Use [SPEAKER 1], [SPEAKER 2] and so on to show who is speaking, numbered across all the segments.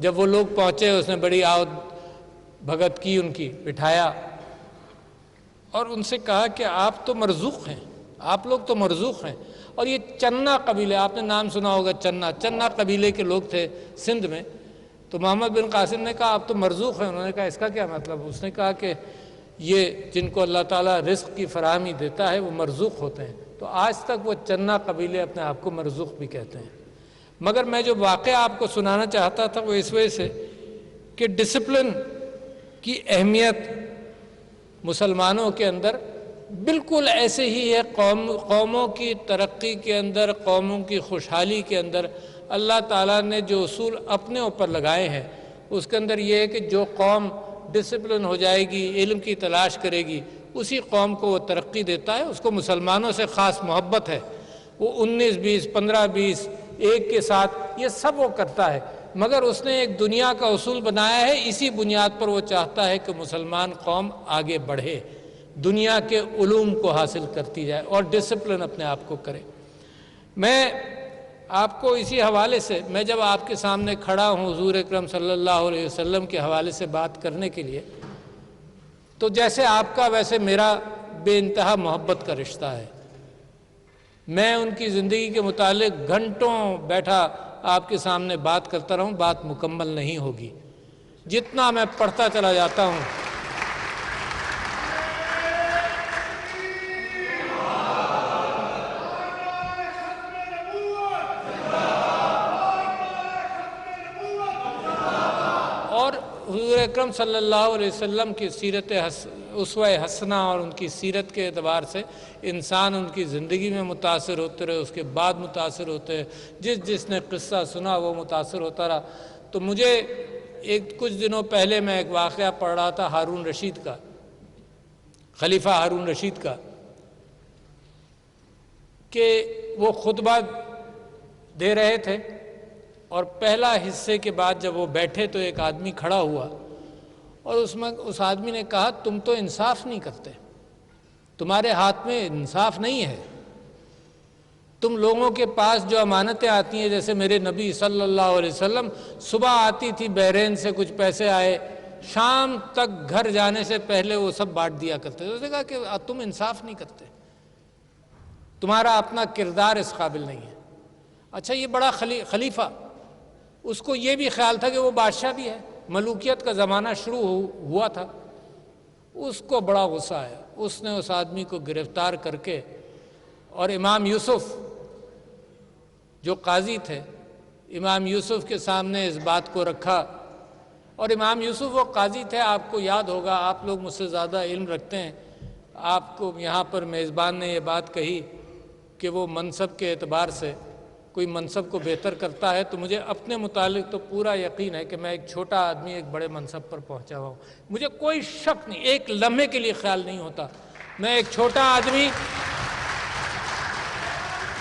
[SPEAKER 1] جب وہ لوگ پہنچے اس نے بڑی آؤ بھگت کی، ان کی بٹھایا اور ان سے کہا کہ آپ تو مرزوق ہیں، آپ لوگ تو مرزوق ہیں، اور یہ چنا قبیلے، آپ نے نام سنا ہوگا، چنا قبیلے کے لوگ تھے سندھ میں. تو محمد بن قاسم نے کہا آپ تو مرزوق ہیں. انہوں نے کہا اس کا کیا مطلب؟ اس نے کہا کہ یہ جن کو اللہ تعالیٰ رزق کی فراہمی دیتا ہے وہ مرزوق ہوتے ہیں. تو آج تک وہ چنا قبیلے اپنے آپ کو مرزوق بھی کہتے ہیں. مگر میں جو واقعہ آپ کو سنانا چاہتا تھا وہ اس وجہ سے کہ ڈسپلن کی اہمیت مسلمانوں کے اندر بالکل ایسے ہی ہے. قوموں کی ترقی کے اندر، قوموں کی خوشحالی کے اندر اللہ تعالیٰ نے جو اصول اپنے اوپر لگائے ہیں اس کے اندر یہ ہے کہ جو قوم ڈسپلن ہو جائے گی، علم کی تلاش کرے گی، اسی قوم کو وہ ترقی دیتا ہے. اس کو مسلمانوں سے خاص محبت ہے. وہ 19-20 15-20 ایک کے ساتھ یہ سب وہ کرتا ہے، مگر اس نے ایک دنیا کا اصول بنایا ہے. اسی بنیاد پر وہ چاہتا ہے کہ مسلمان قوم آگے بڑھے، دنیا کے علوم کو حاصل کرتی جائے اور ڈسپلن اپنے آپ کو کرے. میں آپ کو اسی حوالے سے، میں جب آپ کے سامنے کھڑا ہوں حضور اکرم صلی اللہ علیہ وسلم کے حوالے سے بات کرنے کے لیے، تو جیسے آپ کا ویسے میرا بے انتہا محبت کا رشتہ ہے. میں ان کی زندگی کے متعلق گھنٹوں بیٹھا آپ کے سامنے بات کرتا رہوں، بات مکمل نہیں ہوگی. جتنا میں پڑھتا چلا جاتا ہوں اور حضور اکرم صلی اللہ علیہ وسلم کی سیرت اسوہ حسنہ اور ان کی سیرت کے اعتبار سے انسان ان کی زندگی میں متاثر ہوتے رہے، اس کے بعد متاثر ہوتے رہے، جس نے قصہ سنا وہ متاثر ہوتا رہا. تو مجھے کچھ دنوں پہلے میں ایک واقعہ پڑھ رہا تھا ہارون رشید کا، خلیفہ ہارون رشید کا، کہ وہ خطبہ دے رہے تھے اور پہلا حصے کے بعد جب وہ بیٹھے تو ایک آدمی کھڑا ہوا اور اس آدمی نے کہا تم تو انصاف نہیں کرتے، تمہارے ہاتھ میں انصاف نہیں ہے. تم لوگوں کے پاس جو امانتیں آتی ہیں، جیسے میرے نبی صلی اللہ علیہ وسلم صبح آتی تھی بحرین سے کچھ پیسے آئے، شام تک گھر جانے سے پہلے وہ سب بانٹ دیا کرتے تھے. اس نے کہا کہ تم انصاف نہیں کرتے، تمہارا اپنا کردار اس قابل نہیں ہے. اچھا یہ بڑا خلیفہ، اس کو یہ بھی خیال تھا کہ وہ بادشاہ بھی ہے، ملوکیت کا زمانہ شروع ہوا تھا. اس کو بڑا غصہ آیا، اس نے اس آدمی کو گرفتار کر کے اور امام یوسف جو قاضی تھے، امام یوسف کے سامنے اس بات کو رکھا. اور امام یوسف وہ قاضی تھے، آپ کو یاد ہوگا، آپ لوگ مجھ سے زیادہ علم رکھتے ہیں، آپ کو یہاں پر میزبان نے یہ بات کہی کہ وہ منصب کے اعتبار سے کوئی منصب کو بہتر کرتا ہے. تو مجھے اپنے متعلق تو پورا یقین ہے کہ میں ایک چھوٹا آدمی ایک بڑے منصب پر پہنچا ہوا ہوں. مجھے کوئی شک نہیں، ایک لمحے کے لیے خیال نہیں ہوتا میں ایک چھوٹا آدمی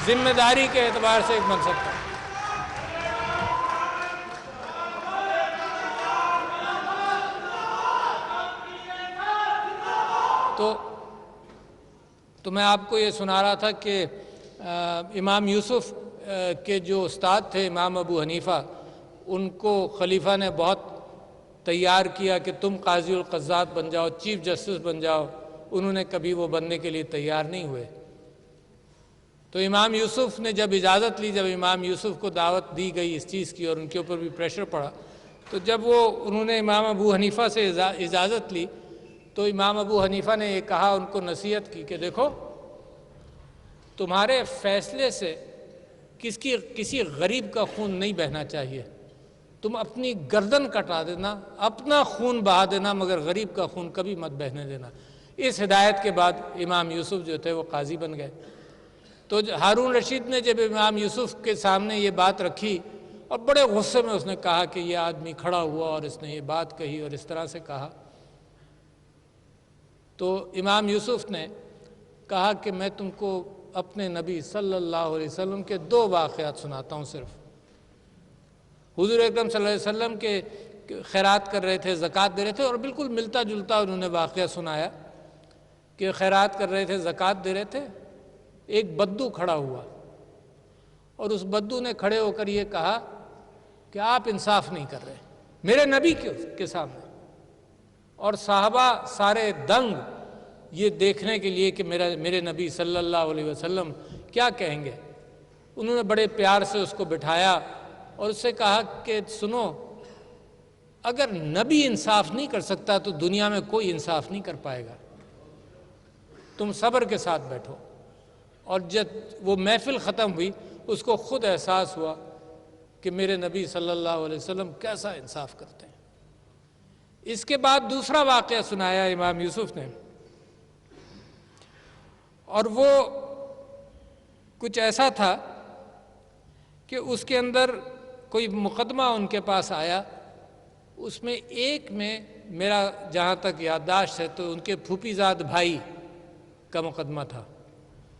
[SPEAKER 1] ذمہ داری کے اعتبار سے ایک منصب پر. تو میں آپ کو یہ سنا رہا تھا کہ امام یوسف کے جو استاد تھے امام ابو حنیفہ، ان کو خلیفہ نے بہت تیار کیا کہ تم قاضی القضات بن جاؤ، چیف جسٹس بن جاؤ. انہوں نے کبھی وہ بننے کے لیے تیار نہیں ہوئے. تو امام یوسف نے جب اجازت لی، جب امام یوسف کو دعوت دی گئی اس چیز کی اور ان کے اوپر بھی پریشر پڑا، تو جب انہوں نے امام ابو حنیفہ سے اجازت لی تو امام ابو حنیفہ نے یہ کہا، ان کو نصیحت کی کہ دیکھو تمہارے فیصلے سے کسی غریب کا خون نہیں بہنا چاہیے. تم اپنی گردن کٹا دینا، اپنا خون بہا دینا، مگر غریب کا خون کبھی مت بہنے دینا. اس ہدایت کے بعد امام یوسف جو تھے وہ قاضی بن گئے. تو ہارون رشید نے جب امام یوسف کے سامنے یہ بات رکھی اور بڑے غصے میں اس نے کہا کہ یہ آدمی کھڑا ہوا اور اس نے یہ بات کہی اور اس طرح سے کہا، تو امام یوسف نے کہا کہ میں تم کو اپنے نبی صلی اللہ علیہ وسلم کے 2 واقعات سناتا ہوں صرف. حضور اکرم صلی اللہ علیہ وسلم کے خیرات کر رہے تھے، زکوٰۃ دے رہے تھے، اور بالکل ملتا جلتا انہوں نے واقعہ سنایا کہ خیرات کر رہے تھے، زکوٰۃ دے رہے تھے. ایک بدو کھڑا ہوا اور اس بدو نے کھڑے ہو کر یہ کہا کہ آپ انصاف نہیں کر رہے. میرے نبی کے سامنے، اور صحابہ سارے دنگ یہ دیکھنے کے لیے کہ میرے نبی صلی اللہ علیہ وسلم کیا کہیں گے۔ انہوں نے بڑے پیار سے اس کو بٹھایا اور اس سے کہا کہ سنو، اگر نبی انصاف نہیں کر سکتا تو دنیا میں کوئی انصاف نہیں کر پائے گا، تم صبر کے ساتھ بیٹھو۔ اور جب وہ محفل ختم ہوئی، اس کو خود احساس ہوا کہ میرے نبی صلی اللہ علیہ وسلم کیسا انصاف کرتے ہیں۔ اس کے بعد دوسرا واقعہ سنایا امام یوسف نے، اور وہ کچھ ایسا تھا کہ اس کے اندر کوئی مقدمہ ان کے پاس آیا، اس میں ایک میں میرا جہاں تک یادداشت ہے تو ان کے پھوپھی زاد بھائی کا مقدمہ تھا،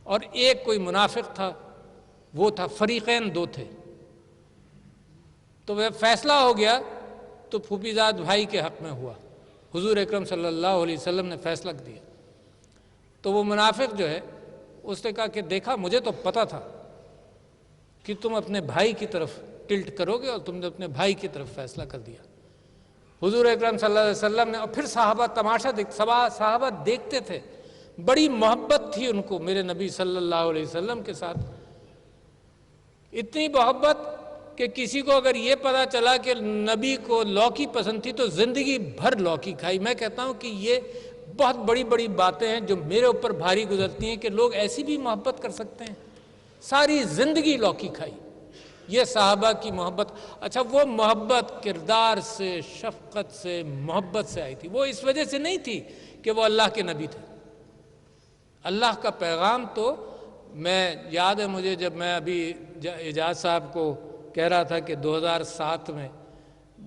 [SPEAKER 1] اور ایک کوئی منافق تھا، وہ تھا، فریقین دو تھے۔ تو وہ فیصلہ ہو گیا تو پھوپھی زاد بھائی کے حق میں ہوا، حضور اکرم صلی اللہ علیہ وسلم نے فیصلہ دیا۔ تو وہ منافق جو ہے اس نے کہا کہ دیکھا، مجھے تو پتہ تھا کہ تم اپنے بھائی کی طرف ٹلٹ کرو گے، اور تم نے اپنے بھائی کی طرف فیصلہ کر دیا۔ حضور اکرم صلی اللہ علیہ وسلم نے، اور پھر صحابہ تماشا صحابہ دیکھتے تھے، بڑی محبت تھی ان کو میرے نبی صلی اللہ علیہ وسلم کے ساتھ، اتنی محبت کہ کسی کو اگر یہ پتا چلا کہ نبی کو لوکی پسند تھی تو زندگی بھر لوکی کھائی۔ میں کہتا ہوں کہ یہ بہت بڑی بڑی باتیں ہیں جو میرے اوپر بھاری گزرتی ہیں کہ لوگ ایسی بھی محبت کر سکتے ہیں، ساری زندگی لوکی کھائی۔ یہ صحابہ کی محبت، اچھا وہ محبت کردار سے، شفقت سے، محبت سے آئی تھی، وہ اس وجہ سے نہیں تھی کہ وہ اللہ کے نبی تھے۔ اللہ کا پیغام تو، میں یاد ہے مجھے جب میں ابھی اعجاز صاحب کو کہہ رہا تھا کہ 2007 میں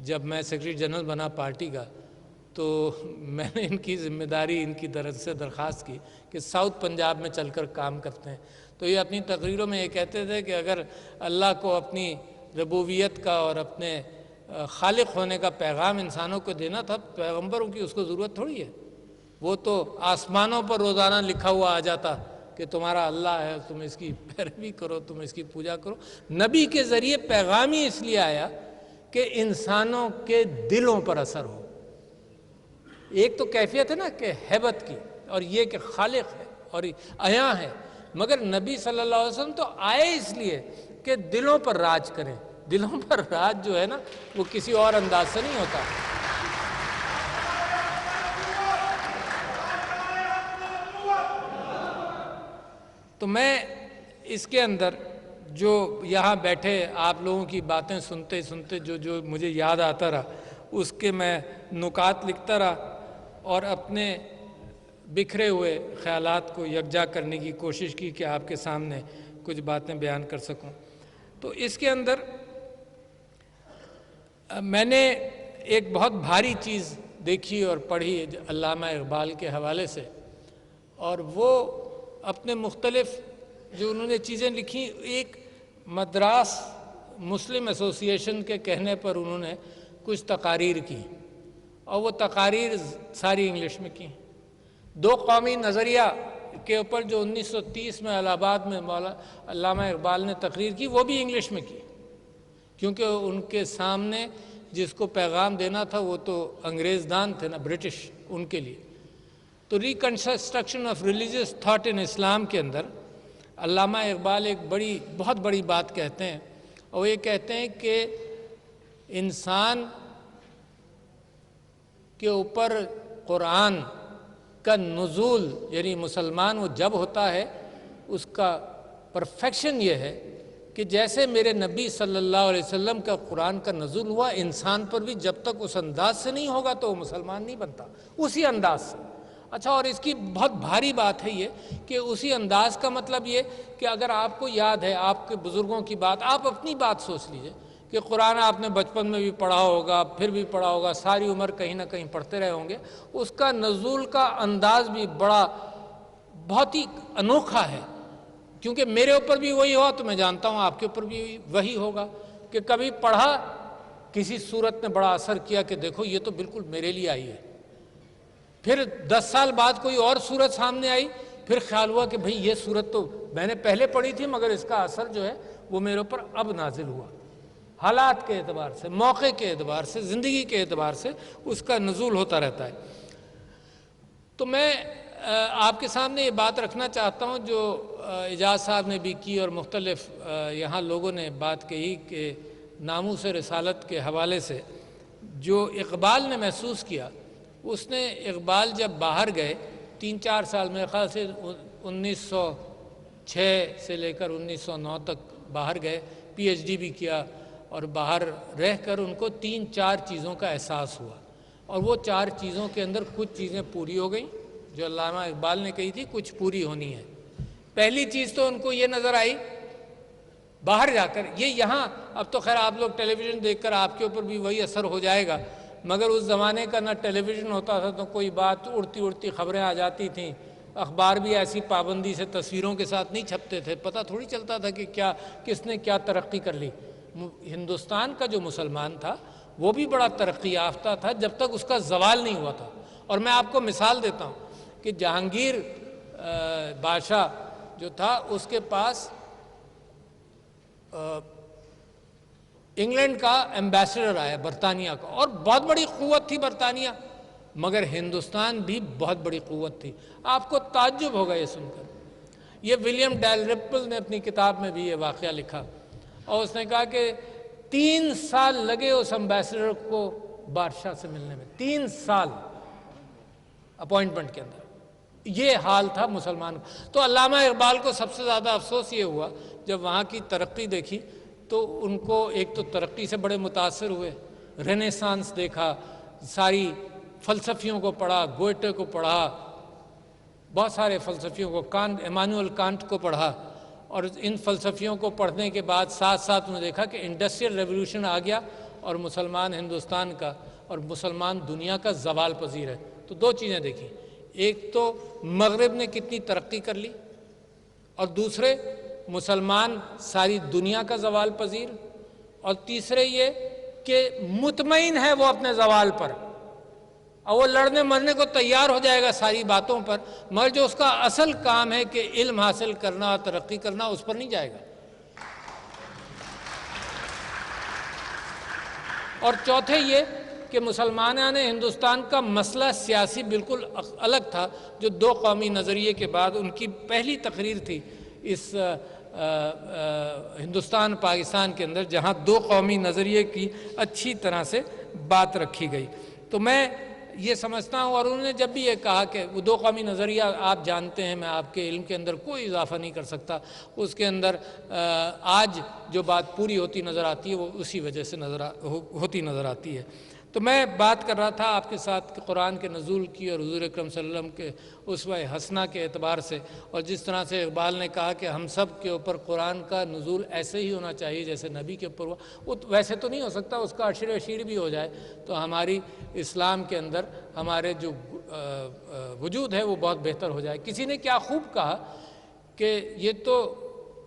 [SPEAKER 1] جب میں سیکرٹری جنرل بنا پارٹی کا، تو میں نے ان کی ذمہ داری، ان کی طرف سے درخواست کی کہ ساؤتھ پنجاب میں چل کر کام کرتے ہیں۔ تو یہ اپنی تقریروں میں یہ کہتے تھے کہ اگر اللہ کو اپنی ربوبیت کا اور اپنے خالق ہونے کا پیغام انسانوں کو دینا تھا، پیغمبروں کی اس کو ضرورت تھوڑی ہے، وہ تو آسمانوں پر روزانہ لکھا ہوا آ جاتا کہ تمہارا اللہ ہے، تم اس کی پیروی کرو، تم اس کی پوجا کرو۔ نبی کے ذریعے پیغام ہی اس لیے آیا کہ انسانوں کے دلوں پر اثر ہو۔ ایک تو کیفیت ہے نا کہ ہیبت کی، اور یہ کہ خالق ہے اور عیاں ہے، مگر نبی صلی اللہ علیہ وسلم تو آئے اس لیے کہ دلوں پر راج کریں۔ دلوں پر راج جو ہے نا وہ کسی اور انداز سے نہیں ہوتا۔ تو میں اس کے اندر جو یہاں بیٹھے آپ لوگوں کی باتیں سنتے سنتے جو مجھے یاد آتا رہا، اس کے میں نکات لکھتا رہا اور اپنے بکھرے ہوئے خیالات کو یکجا کرنے کی کوشش کی کہ آپ کے سامنے کچھ باتیں بیان کر سکوں۔ تو اس کے اندر میں نے ایک بہت بھاری چیز دیکھی اور پڑھی علامہ اقبال کے حوالے سے، اور وہ اپنے مختلف جو انہوں نے چیزیں لکھی، ایک مدراس مسلم ایسوسی ایشن کے کہنے پر انہوں نے کچھ تقاریر کی، اور وہ تقاریر ساری انگلش میں کی۔ دو قومی نظریہ کے اوپر جو 1930 میں الہ آباد میں علامہ اقبال نے تقریر کی، وہ بھی انگلش میں کی، کیونکہ ان کے سامنے جس کو پیغام دینا تھا وہ تو انگریز دان تھے نا، برٹش، ان کے لیے۔ تو reconstruction of religious thought in Islam کے اندر علامہ اقبال ایک بہت بڑی بات کہتے ہیں، اور یہ کہتے ہیں کہ انسان کے اوپر قرآن کا نزول، یعنی مسلمان وہ جب ہوتا ہے اس کا پرفیکشن یہ ہے کہ جیسے میرے نبی صلی اللہ علیہ وسلم کا قرآن کا نزول ہوا، انسان پر بھی جب تک اس انداز سے نہیں ہوگا تو وہ مسلمان نہیں بنتا، اسی انداز سے۔ اچھا، اور اس کی بہت بھاری بات ہے یہ کہ اسی انداز کا مطلب یہ کہ اگر آپ کو یاد ہے آپ کے بزرگوں کی بات، آپ اپنی بات سوچ لیجئے کہ قرآن آپ نے بچپن میں بھی پڑھا ہوگا، پھر بھی پڑھا ہوگا، ساری عمر کہیں نہ کہیں پڑھتے رہے ہوں گے، اس کا نزول کا انداز بھی بہت ہی انوکھا ہے، کیونکہ میرے اوپر بھی وہی ہوا تو میں جانتا ہوں آپ کے اوپر بھی وہی ہوگا کہ کبھی پڑھا، کسی صورت نے بڑا اثر کیا کہ دیکھو یہ تو بالکل میرے لیے آئی ہے، پھر 10 سال بعد کوئی اور صورت سامنے آئی، پھر خیال ہوا کہ بھئی یہ صورت تو میں نے پہلے پڑھی تھی مگر اس کا اثر جو ہے وہ میرے اوپر اب نازل ہوا۔ حالات کے اعتبار سے، موقع کے اعتبار سے، زندگی کے اعتبار سے اس کا نزول ہوتا رہتا ہے۔ تو میں آپ کے سامنے یہ بات رکھنا چاہتا ہوں جو اعجاز صاحب نے بھی کی اور مختلف یہاں لوگوں نے بات کہی کہ ناموس رسالت کے حوالے سے جو اقبال نے محسوس کیا، اس نے اقبال جب باہر گئے 3-4 سال میرے خیال سے 1906 سے لے کر 1909 تک باہر گئے، پی ایچ ڈی بھی کیا، اور باہر رہ کر ان کو 3-4 چیزوں کا احساس ہوا، اور وہ 4 چیزوں کے اندر کچھ چیزیں پوری ہو گئیں جو علامہ اقبال نے کہی تھی کچھ پوری ہونی ہے۔ پہلی چیز تو ان کو یہ نظر آئی باہر جا کر، یہ یہاں اب تو خیر آپ لوگ ٹیلی ویژن دیکھ کر آپ کے اوپر بھی وہی اثر ہو جائے گا، مگر اس زمانے کا نہ ٹیلی ویژن ہوتا تھا تو کوئی بات اڑتی خبریں آ جاتی تھیں، اخبار بھی ایسی پابندی سے تصویروں کے ساتھ نہیں چھپتے تھے، پتہ تھوڑی چلتا تھا کہ کیا کس نے کیا ترقی کر لی۔ ہندوستان کا جو مسلمان تھا وہ بھی بڑا ترقی یافتہ تھا جب تک اس کا زوال نہیں ہوا تھا۔ اور میں آپ کو مثال دیتا ہوں کہ جہانگیر بادشاہ جو تھا اس کے پاس انگلینڈ کا ایمبیسڈر آیا برطانیہ کا، اور بہت بڑی قوت تھی برطانیہ، مگر ہندوستان بھی بہت بڑی قوت تھی۔ آپ کو تعجب ہوگا یہ سن کر، یہ ولیم ڈیلرپل نے اپنی کتاب میں بھی یہ واقعہ لکھا، اور اس نے کہا کہ 3 سال لگے اس ایمبیسڈر کو بادشاہ سے ملنے میں، 3 سال اپوائنٹمنٹ کے اندر۔ یہ حال تھا مسلمان کا۔ تو علامہ اقبال کو سب سے زیادہ افسوس یہ ہوا جب وہاں کی ترقی دیکھی تو ان کو ایک تو ترقی سے بڑے متاثر ہوئے، رینیسانس دیکھا، ساری فلسفیوں کو پڑھا، گوئٹے کو پڑھا، بہت سارے فلسفیوں کو، ایمانوئل کانٹ کو پڑھا، اور ان فلسفیوں کو پڑھنے کے بعد ساتھ ساتھ انہوں نے دیکھا کہ انڈسٹریل ریولوشن آ گیا اور مسلمان ہندوستان کا اور مسلمان دنیا کا زوال پذیر ہے۔ تو 2 چیزیں دیکھیں، ایک تو مغرب نے کتنی ترقی کر لی، اور دوسرے مسلمان ساری دنیا کا زوال پذیر، اور تیسرے یہ کہ مطمئن ہے وہ اپنے زوال پر، اور وہ لڑنے مرنے کو تیار ہو جائے گا ساری باتوں پر، مگر جو اس کا اصل کام ہے کہ علم حاصل کرنا اور ترقی کرنا، اس پر نہیں جائے گا۔ اور چوتھے یہ کہ مسلمانان ہندوستان کا مسئلہ سیاسی بالکل الگ تھا، جو 2 قومی نظریے کے بعد ان کی پہلی تقریر تھی اس ہندوستان پاکستان کے اندر، جہاں 2 قومی نظریے کی اچھی طرح سے بات رکھی گئی۔ تو میں یہ سمجھتا ہوں، اور انہوں نے جب بھی یہ کہا کہ وہ 2 قومی نظریہ آپ جانتے ہیں، میں آپ کے علم کے اندر کوئی اضافہ نہیں کر سکتا، اس کے اندر آج جو بات پوری ہوتی نظر آتی ہے وہ اسی وجہ سے ہوتی نظر آتی ہے۔ تو میں بات کر رہا تھا آپ کے ساتھ قرآن کے نزول کی اور حضور اکرم صلی اللہ علیہ وسلم کے اسوہ حسنہ کے اعتبار سے، اور جس طرح سے اقبال نے کہا کہ ہم سب کے اوپر قرآن کا نزول ایسے ہی ہونا چاہیے جیسے نبی کے اوپر ہوا، وہ ویسے تو نہیں ہو سکتا، اس کا عشر اشیر بھی ہو جائے تو ہماری اسلام کے اندر ہمارے جو وجود ہے وہ بہت بہتر ہو جائے۔ کسی نے کیا خوب کہا کہ یہ تو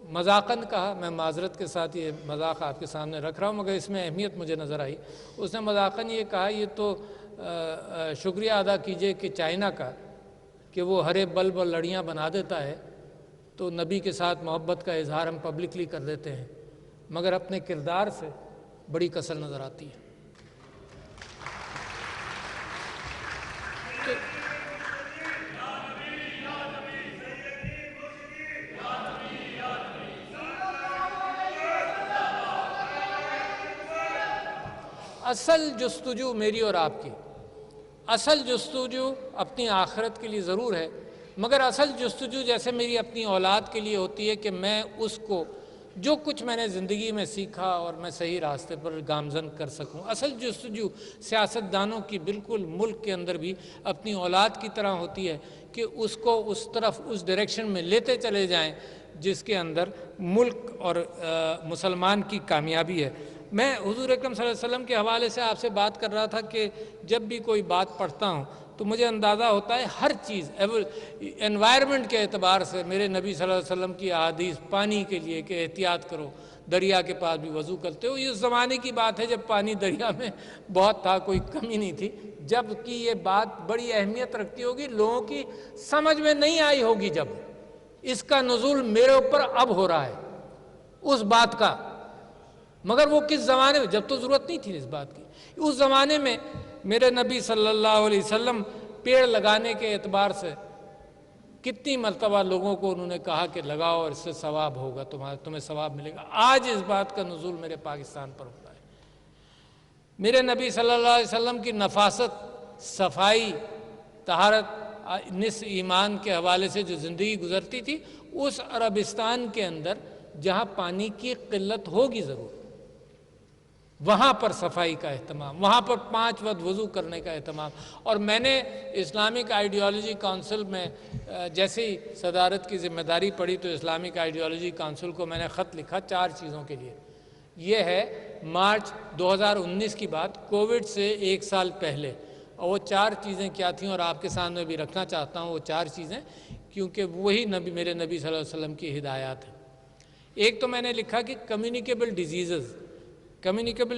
[SPEAKER 1] مذاقاً کہا، میں معذرت کے ساتھ یہ مذاق آپ کے سامنے رکھ رہا ہوں مگر اس میں اہمیت مجھے نظر آئی۔ اس نے مذاقاً یہ کہا یہ تو شکریہ ادا کیجئے کہ چائنا کا کہ وہ ہرے بلب اور لڑیاں بنا دیتا ہے تو نبی کے ساتھ محبت کا اظہار ہم پبلکلی کر دیتے ہیں، مگر اپنے کردار سے بڑی کسر نظر آتی ہے۔ اصل جستجو میری اور آپ کی، اصل جستجو اپنی آخرت کے لیے ضرور ہے، مگر اصل جستجو جیسے میری اپنی اولاد کے لیے ہوتی ہے کہ میں اس کو جو کچھ میں نے زندگی میں سیکھا اور میں صحیح راستے پر گامزن کر سکوں۔ اصل جستجو سیاست دانوں کی بالکل ملک کے اندر بھی اپنی اولاد کی طرح ہوتی ہے کہ اس کو اس طرف اس ڈائریکشن میں لیتے چلے جائیں جس کے اندر ملک اور مسلمان کی کامیابی ہے۔ میں حضور اکرم صلی اللہ علیہ وسلم کے حوالے سے آپ سے بات کر رہا تھا کہ جب بھی کوئی بات پڑھتا ہوں تو مجھے اندازہ ہوتا ہے ہر چیز انوائرمنٹ کے اعتبار سے میرے نبی صلی اللہ علیہ وسلم کی احادیث، پانی کے لیے کہ احتیاط کرو، دریا کے پاس بھی وضو کرتے ہو، یہ اس زمانے کی بات ہے جب پانی دریا میں بہت تھا، کوئی کمی نہیں تھی، جب کہ یہ بات بڑی اہمیت رکھتی ہوگی، لوگوں کی سمجھ میں نہیں آئی ہوگی، جب اس کا نزول میرے اوپر اب ہو رہا ہے اس بات کا، مگر وہ کس زمانے میں، جب تو ضرورت نہیں تھی اس بات کی، اس زمانے میں میرے نبی صلی اللہ علیہ وسلم پیڑ لگانے کے اعتبار سے کتنی مرتبہ لوگوں کو انہوں نے کہا کہ لگاؤ اور اس سے ثواب ہوگا، تمہیں ثواب ملے گا۔ آج اس بات کا نزول میرے پاکستان پر ہوتا ہے۔ میرے نبی صلی اللہ علیہ وسلم کی نفاست، صفائی، طہارت، نصف ایمان کے حوالے سے جو زندگی گزرتی تھی، اس عربستان کے اندر جہاں پانی کی قلت ہوگی ضرور، وہاں پر صفائی کا اہتمام، وہاں پر 5 وقت وضو کرنے کا اہتمام۔ اور میں نے اسلامک آئیڈیالوجی کونسل میں جیسے ہی صدارت کی ذمہ داری پڑی تو اسلامک آئیڈیالوجی کونسل کو میں نے خط لکھا 4 چیزوں کے لیے۔ یہ ہے مارچ 2019 کی بات، کووڈ سے 1 سال پہلے، اور وہ 4 چیزیں کیا تھیں اور آپ کے سامنے بھی رکھنا چاہتا ہوں وہ 4 چیزیں، کیونکہ وہی میرے نبی صلی اللہ علیہ وسلم کی ہدایات ہیں۔ ایک تو میں نے لکھا کہ کمیونیکیبل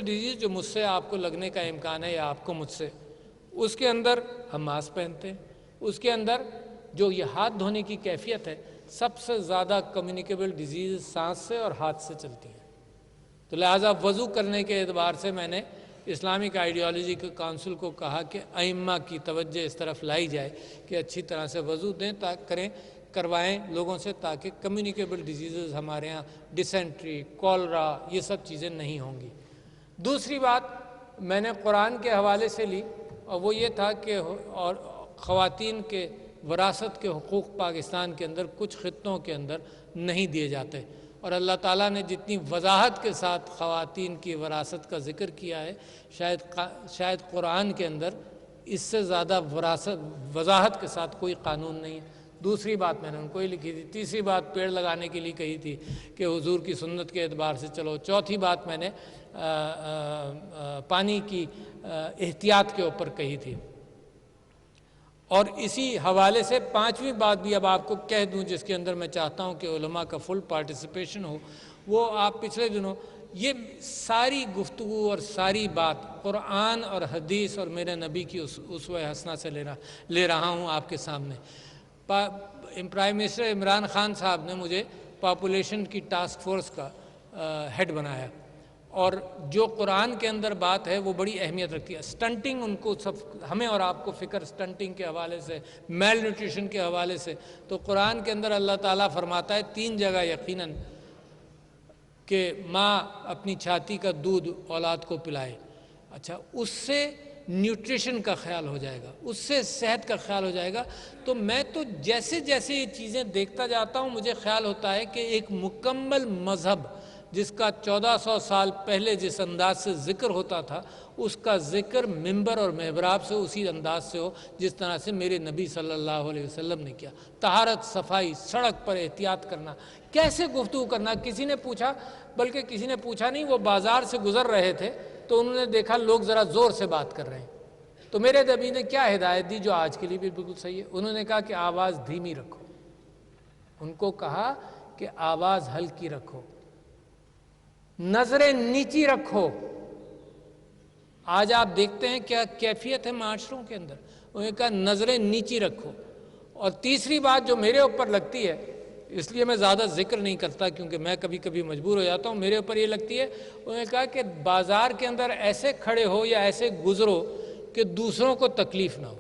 [SPEAKER 1] ڈیزیز جو مجھ سے آپ کو لگنے کا امکان ہے یا آپ کو مجھ سے، اس کے اندر ہم ماسک پہنتے ہیں، اس کے اندر جو یہ ہاتھ دھونے کی کیفیت ہے، سب سے زیادہ کمیونیکیبل ڈیزیز سانس سے اور ہاتھ سے چلتی ہیں۔ تو لہٰذا وضو کرنے کے اعتبار سے میں نے اسلامک آئیڈیالوجی کے کونسل کو کہا کہ ائمہ کی توجہ اس طرف لائی جائے کہ اچھی طرح سے وضو دیں کروائیں لوگوں سے، تاکہ کمیونیکیبل ڈیزیزز ہمارے ہاں ڈیسینٹری، کولرا، یہ سب چیزیں نہیں ہوں گی۔ دوسری بات میں نے قرآن کے حوالے سے لی، اور وہ یہ تھا کہ اور خواتین کے وراثت کے حقوق پاکستان کے اندر کچھ خطوں کے اندر نہیں دیے جاتے، اور اللہ تعالیٰ نے جتنی وضاحت کے ساتھ خواتین کی وراثت کا ذکر کیا ہے، شاید قرآن کے اندر اس سے زیادہ وضاحت کے ساتھ کوئی قانون نہیں ہے۔ دوسری بات میں نے ان کو ہی لکھی تھی۔ تیسری بات پیڑ لگانے کے لیے کہی تھی کہ حضور کی سنت کے اعتبار سے چلو۔ چوتھی بات میں نے پانی کی احتیاط کے اوپر کہی تھی۔ اور اسی حوالے سے 5ویں بات بھی اب آپ کو کہہ دوں، جس کے اندر میں چاہتا ہوں کہ علماء کا فل پارٹیسپیشن ہو، وہ آپ پچھلے دنوں یہ ساری گفتگو اور ساری بات قرآن اور حدیث اور میرے نبی کی اسوہ حسنہ سے لے رہا ہوں آپ کے سامنے۔ پرائم منسٹر عمران خان صاحب نے مجھے پاپولیشن کی ٹاسک فورس کا ہیڈ بنایا، اور جو قرآن کے اندر بات ہے وہ بڑی اہمیت رکھتی ہے۔ سٹنٹنگ ان کو ہمیں اور آپ کو فکر سٹنٹنگ کے حوالے سے، میل نیوٹریشن کے حوالے سے، تو قرآن کے اندر اللہ تعالیٰ فرماتا ہے 3 جگہ یقیناً کہ ماں اپنی چھاتی کا دودھ اولاد کو پلائے۔ اچھا، اس سے نیوٹریشن کا خیال ہو جائے گا، اس سے صحت کا خیال ہو جائے گا۔ تو میں تو جیسے جیسے یہ چیزیں دیکھتا جاتا ہوں، مجھے خیال ہوتا ہے کہ ایک مکمل مذہب جس کا 1400 سال پہلے جس انداز سے ذکر ہوتا تھا، اس کا ذکر منبر اور محراب سے اسی انداز سے ہو جس طرح سے میرے نبی صلی اللہ علیہ وسلم نے کیا۔ طہارت، صفائی، سڑک پر احتیاط کرنا، کیسے گفتگو کرنا۔ کسی نے پوچھا، بلکہ کسی نے پوچھا نہیں، وہ بازار سے گزر رہے تھے تو انہوں نے دیکھا لوگ ذرا زور سے بات کر رہے ہیں، تو میرے نبی نے کیا ہدایت دی جو آج کے لیے بھی بالکل صحیح ہے۔ انہوں نے کہا کہ آواز دھیمی رکھو، ان کو کہا کہ آواز ہلکی رکھو، نظریں نیچی رکھو۔ آج آپ دیکھتے ہیں کیا کیفیت ہے معاشروں کے اندر، انہوں نے کہا نظریں نیچی رکھو۔ اور تیسری بات جو میرے اوپر لگتی ہے، اس لیے میں زیادہ ذکر نہیں کرتا کیونکہ میں کبھی کبھی مجبور ہو جاتا ہوں، میرے اوپر یہ لگتی ہے، انہوں نے کہا کہ بازار کے اندر ایسے کھڑے ہو یا ایسے گزرو کہ دوسروں کو تکلیف نہ ہو۔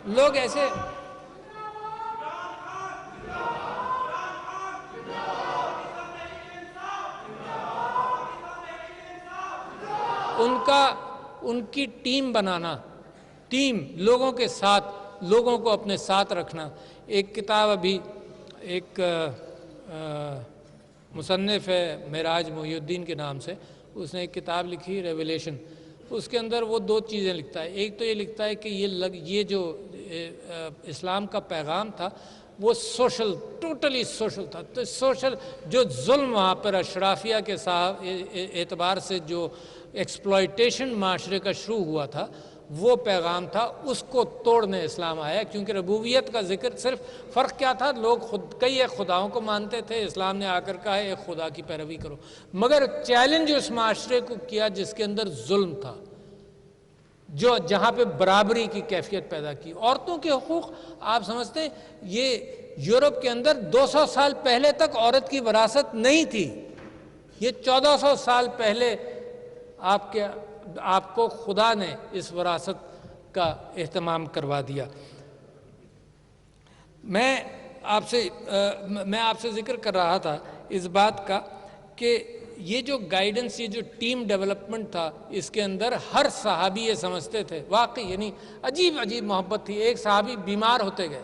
[SPEAKER 1] لوگ ایسے ان کی ٹیم بنانا، ٹیم لوگوں کے ساتھ، لوگوں کو اپنے ساتھ رکھنا۔ ایک کتاب ابھی ایک مصنف ہے معراج محی الدین کے نام سے، اس نے ایک کتاب لکھی ریویلیشن، اس کے اندر وہ 2 چیزیں لکھتا ہے۔ ایک تو یہ لکھتا ہے کہ یہ جو اسلام کا پیغام تھا وہ سوشل، ٹوٹلی سوشل تھا۔ تو سوشل جو ظلم وہاں پر اشرافیہ کے اعتبار سے جو ایکسپلائٹیشن معاشرے کا شروع ہوا تھا، وہ پیغام تھا، اس کو توڑنے اسلام آیا، کیونکہ ربوبیت کا ذکر صرف فرق کیا تھا، لوگ کئی ایک خداؤں کو مانتے تھے، اسلام نے آ کر کہا ہے ایک خدا کی پیروی کرو، مگر چیلنج اس معاشرے کو کیا جس کے اندر ظلم تھا، جہاں پہ برابری کی کیفیت پیدا کی۔ عورتوں کے حقوق آپ سمجھتے ہیں یہ یورپ کے اندر 200 سال پہلے تک عورت کی وراثت نہیں تھی، یہ 1400 سال پہلے آپ کو خدا نے اس وراثت کا اہتمام کروا دیا۔ میں آپ سے ذکر کر رہا تھا اس بات کا کہ یہ جو گائیڈنس، یہ جو ٹیم ڈیولپمنٹ تھا، اس کے اندر ہر صحابی یہ سمجھتے تھے، واقعی یعنی عجیب عجیب محبت تھی۔ ایک صحابی بیمار ہوتے گئے،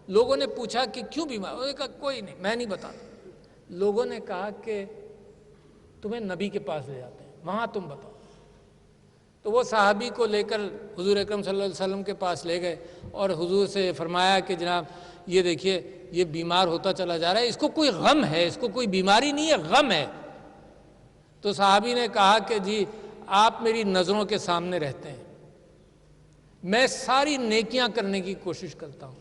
[SPEAKER 1] لوگوں نے پوچھا کہ کیوں بیمار؟ انہوں نے کہا کوئی نہیں، میں نہیں بتاتا۔ لوگوں نے کہا کہ تمہیں نبی کے پاس لے جاتے ہیں، وہاں تم بتاؤ۔ تو وہ صحابی کو لے کر حضور اکرم صلی اللہ علیہ وسلم کے پاس لے گئے اور حضور سے فرمایا کہ جناب یہ دیکھیے یہ بیمار ہوتا چلا جا رہا ہے، اس کو کوئی غم ہے، اس کو کوئی بیماری نہیں ہے، غم ہے۔ تو صحابی نے کہا کہ جی آپ میری نظروں کے سامنے رہتے ہیں، میں ساری نیکیاں کرنے کی کوشش کرتا ہوں،